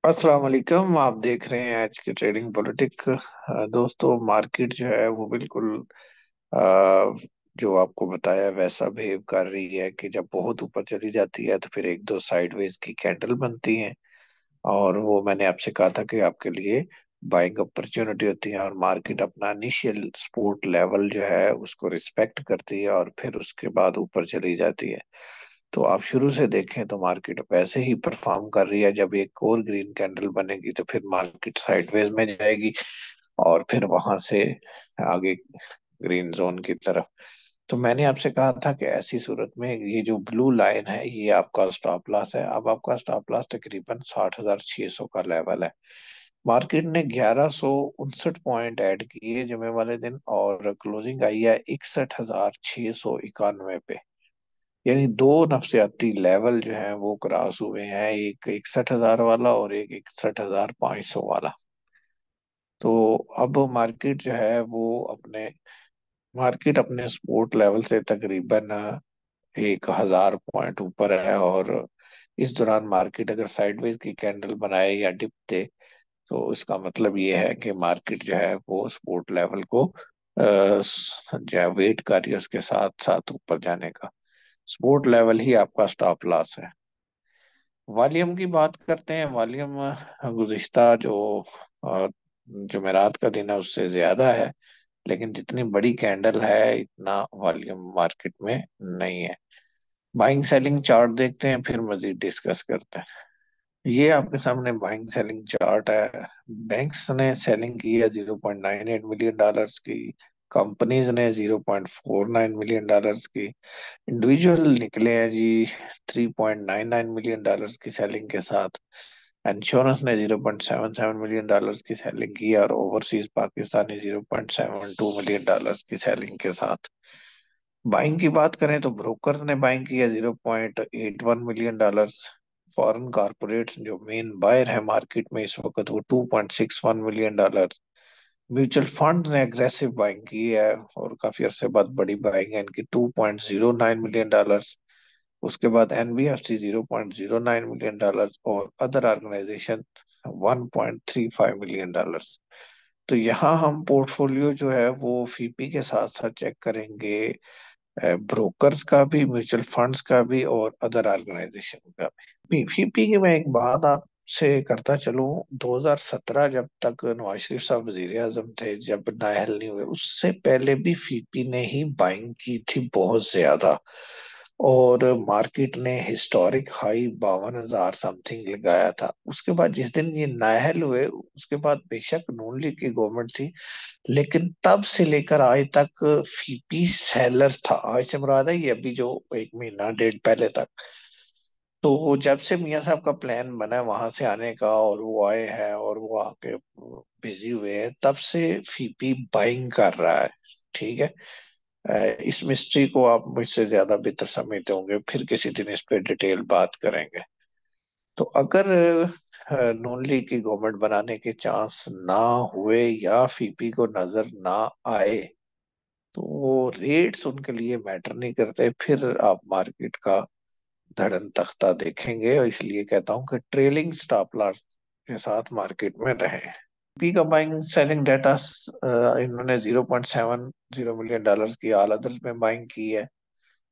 अस्सलाम वालेकुम। आप देख रहे हैं आज की ट्रेडिंग पॉलिटिक। दोस्तों, मार्केट जो है वो बिल्कुल अ, जो आपको बताया वैसा बिहेव कर रही है कि जब बहुत ऊपर चली जाती है तो फिर एक दो साइडवेज की कैंडल बनती हैं। और वो मैंने आपसे कहा था कि आपके लिए बाइंग अपॉर्चुनिटी होती है, और मार्केट अपना इनिशियल सपोर्ट लेवल जो है उसको रिस्पेक्ट करती है और फिर उसके बाद ऊपर चली जाती है। तो आप शुरू से देखें तो मार्केट वैसे ही परफॉर्म कर रही है। जब एक और ग्रीन कैंडल बनेगी तो फिर मार्केट साइडवेज में जाएगी और फिर वहां से आगे ग्रीन जोन की तरफ। तो मैंने आपसे कहा था कि ऐसी सूरत में ये जो ब्लू लाइन है ये आपका स्टॉप लॉस है। अब आपका स्टॉप लॉस तकरीबन 60,600 का लेवल है। मार्केट ने 1169 पॉइंट ऐड किए जुमे वाले दिन और क्लोजिंग आई है 61,691 पे। यानी दो नफसियाती लेवल जो है वो क्रॉस हुए हैं, एक 61,000 वाला और एक 61,500 वाला। तो अब मार्केट अपने सपोर्ट लेवल से तकरीबन 1,000 पॉइंट ऊपर है। और इस दौरान मार्केट अगर साइडवेज की कैंडल बनाए या डिप दे तो इसका मतलब ये है कि मार्केट जो है वो सपोर्ट लेवल को जो है वेट कर रही है, उसके साथ साथ ऊपर जाने का। सपोर्ट लेवल ही आपका स्टॉप लॉस है। वॉल्यूम की बात करते हैं। वॉल्यूम गुज़िश्ता जो जुमेरात का दिन है उससे ज्यादा है, लेकिन जितनी बड़ी कैंडल है इतना वॉल्यूम मार्केट में नहीं है। बाइंग सेलिंग चार्ट देखते हैं फिर मजीद डिस्कस करते हैं। ये आपके सामने बाइंग सेलिंग चार्ट है। बैंक्स ने सेलिंग की है 0.98 मिलियन डॉलर्स की। कंपनीज ने 0.49 मिलियन डॉलर्स की। इंडिविजुअल निकले हैं जी 3.99 मिलियन डॉलर्स की सेलिंग के साथ। इंश्योरेंस ने 0.77 मिलियन डॉलर्स की सेलिंग की और ओवरसीज पाकिस्तानी 0.72 मिलियन डॉलर्स की सेलिंग के साथ। बाइंग की बात करें तो ब्रोकर्स ने बाइंग की है 0.81 मिलियन डॉलर्स। फॉरेन कारपोरेट्स जो मेन बायर है मार्केट में इस वक्त वो 2.61 मिलियन डॉलर। म्यूचुअल फंड ने एग्रेसिव बाइंग की है और काफी अरसे बाद बड़ी बाइंग है इनकी 2.09 मिलियन डॉलर्स। उसके बाद एनबीएफसी 0.09 मिलियन डॉलर्स और अदर ऑर्गेनाइजेशन 1.35 मिलियन डॉलर्स। तो यहाँ हम पोर्टफोलियो जो है वो फीपी के साथ साथ चेक करेंगे, ब्रोकर्स का भी, म्यूचुअल फंड्स का भी और अदर ऑर्गेनाइजेशन का भी। फीपी की मैं एक बात आपसे करता चलूं। 2017 जब तक नवाज शरीफ साहब वजीर आजम थे, जब नाअहल नहीं हुए, उससे पहले भी फीपी ने ही बाइंग की थी बहुत ज्यादा। और मार्केट ने हिस्टोरिक हाई 52,000 समथिंग लगाया था। उसके बाद जिस दिन ये नाअहल हुए उसके बाद बेशक नून लीग की गवर्नमेंट थी, लेकिन तब से लेकर आज तक फीपी सेलर था। आज से मुराद है ये अभी जो एक महीना डेढ़ पहले तक। तो जब से मियां साहब का प्लान बना है वहां से आने का और वो आए हैं और वो आके बिजी हुए हैं, तब से फीपी बाइंग कर रहा है। ठीक है। इस मिस्ट्री को आप मुझसे ज्यादा बेहतर समझते होंगे, फिर किसी दिन इस पे डिटेल बात करेंगे। तो अगर नून लीग की गवर्नमेंट बनाने के चांस ना हुए या फीपी को नजर ना आए तो वो रेट्स उनके लिए मैटर नहीं करते, फिर आप मार्केट का धड़न तख्ता देखेंगे। और इसलिए कहता हूं कि ट्रेलिंग स्टॉप लॉस के साथ मार्केट में रहे। पी का बाइंग सेलिंग डाटा इन्होंने 0.70 मिलियन डॉलर्स की ऑल अदर्स में बाइंग की है।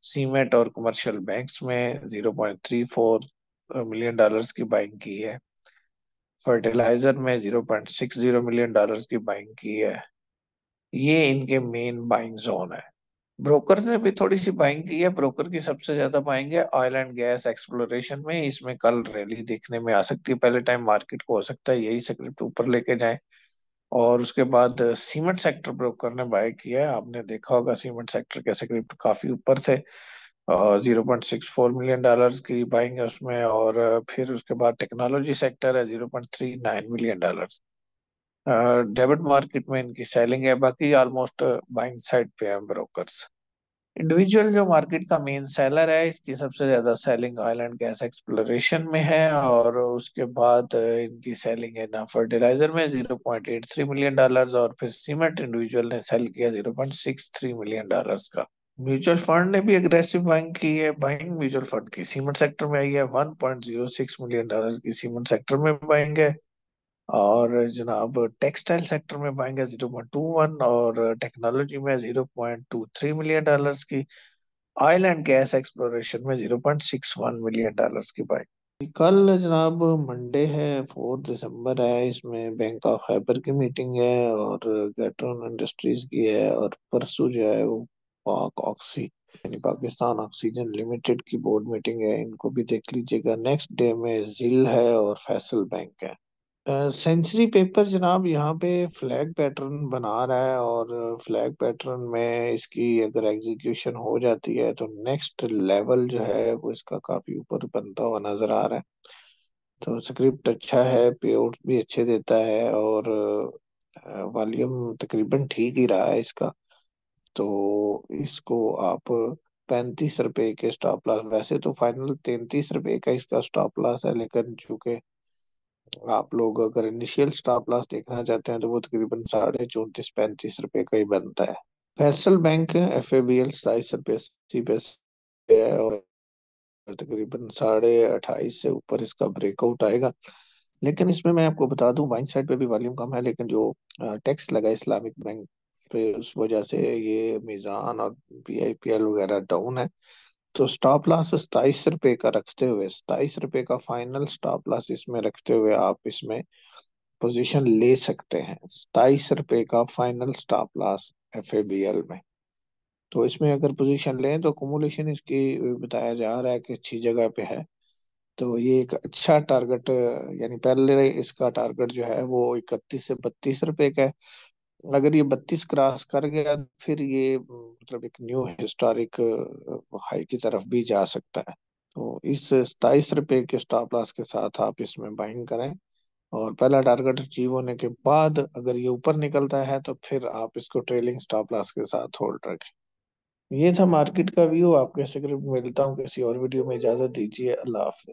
सीमेंट और कमर्शियल बैंक्स में 0.34 मिलियन डॉलर्स की बाइंग की है। फर्टिलाइजर में 0.60 मिलियन डॉलर्स की बाइंग की है। ये इनके मेन बाइंग जोन है। ब्रोकर ने भी थोड़ी सी बाइंग की है। ब्रोकर की सबसे ज्यादा बाइंग है ऑयल एंड गैस एक्सप्लोरेशन में। इसमें कल रैली देखने में आ सकती है, पहले टाइम मार्केट को हो सकता है यही स्क्रिप्ट ऊपर लेके जाए। और उसके बाद सीमेंट सेक्टर ब्रोकर ने बाय किया है। आपने देखा होगा सीमेंट सेक्टर के स्क्रिप्ट काफी ऊपर थे। 0.64 मिलियन डॉलर्स की बाइंग है उसमें। और फिर उसके बाद टेक्नोलॉजी सेक्टर है 0.39 मिलियन डॉलर्स। डेबिट मार्केट में इनकी सेलिंग है। बाकी ऑलमोस्ट बाइंग साइड पे है ब्रोकर्स। इंडिविजुअल जो मार्केट का मेन सेलर है, इसकी सबसे ज्यादा selling oil and gas exploration में है। और उसके बाद इनकी सेलिंग है ना फर्टिलाइजर में 0.83 मिलियन डॉलर्स। और फिर सीमेंट इंडिविजुअल ने सेल किया 0.63 मिलियन डॉलर्स का। म्यूचुअल फंड ने भी अग्रेसिव बाइंग की है। बाइंग म्यूचुअल फंड की सीमेंट सेक्टर में आई है, $1.06 मिलियन की सीमेंट सेक्टर में बाइंग है। और जनाब टेक्सटाइल सेक्टर में बाइंग है 0.21, और टेक्नोलॉजी में $0.23 मिलियन की। ऑयल एंड गैस एक्सप्लोरेशन में $0.61 मिलियन की बाइंग। कल जनाब मंडे है, 4 दिसंबर है। इसमें बैंक ऑफ खैबर की मीटिंग है, और गैट्रॉन इंडस्ट्रीज की है। और परसों जो है वो पाक ऑक्सी यानी पाकिस्तान ऑक्सीजन लिमिटेड की बोर्ड मीटिंग है, इनको भी देख लीजिएगा। नेक्स्ट डे में जिल है और फैसल बैंक है। सेंचुरी पेपर जनाब यहाँ पे फ्लैग पैटर्न बना रहा है, और फ्लैग पैटर्न में इसकी अगर एग्जीक्यूशन हो जाती है तो नेक्स्ट लेवल जो है वो इसका काफी ऊपर बनता हुआ नजर आ रहा है। तो स्क्रिप्ट अच्छा है, पे आउट भी अच्छे देता है, और वॉल्यूम तकरीबन ठीक ही रहा है इसका। तो इसको आप 35 रुपए के स्टॉप लॉस, वैसे तो फाइनल 33 रुपए का इसका स्टॉप लॉस है, लेकिन चूंकि आप लोग अगर इनिशियल स्टॉप लॉस देखना चाहते हैं तो वो तकरीबन 34.35-35 रुपए का ही बनता है। फैसल बैंक FABL 27 रुपये 80 पैसे है, और तकरीबन 28.5 से ऊपर इसका ब्रेकआउट आएगा। लेकिन इसमें मैं आपको बता दूं, बाइंग साइड पे भी वॉल्यूम कम है, लेकिन जो टैक्स लगा इस्लामिक बैंक पे उस वजह से ये मीजान और PIPL वगैरह डाउन है। तो स्टॉप लॉस 27 रुपए का रखते हुए, 27 रुपए का फाइनल स्टॉप लॉस इसमें रखते हुए आप इसमें पोजीशन ले सकते हैं। 27 रुपए का फाइनल स्टॉप लॉस FABL में। तो इसमें अगर पोजीशन लें तो कुमुलेशन इसकी बताया जा रहा है कि अच्छी जगह पे है। तो ये एक अच्छा टारगेट, यानी पहले इसका टारगेट जो है वो 31 से 32 रुपए का है। अगर ये 32 क्रॉस कर गया तो फिर ये मतलब एक न्यू हिस्टोरिक हाई की तरफ भी जा सकता है। तो इस 27 रुपए के स्टॉप लॉस के साथ आप इसमें बाइंग करें, और पहला टारगेट अचीव होने के बाद अगर ये ऊपर निकलता है तो फिर आप इसको ट्रेलिंग स्टॉप लॉस के साथ होल्ड रखें। ये था मार्केट का व्यू। आपके से मिलता हूँ किसी और वीडियो में। इजाजत दीजिए। अल्लाह हाफिज।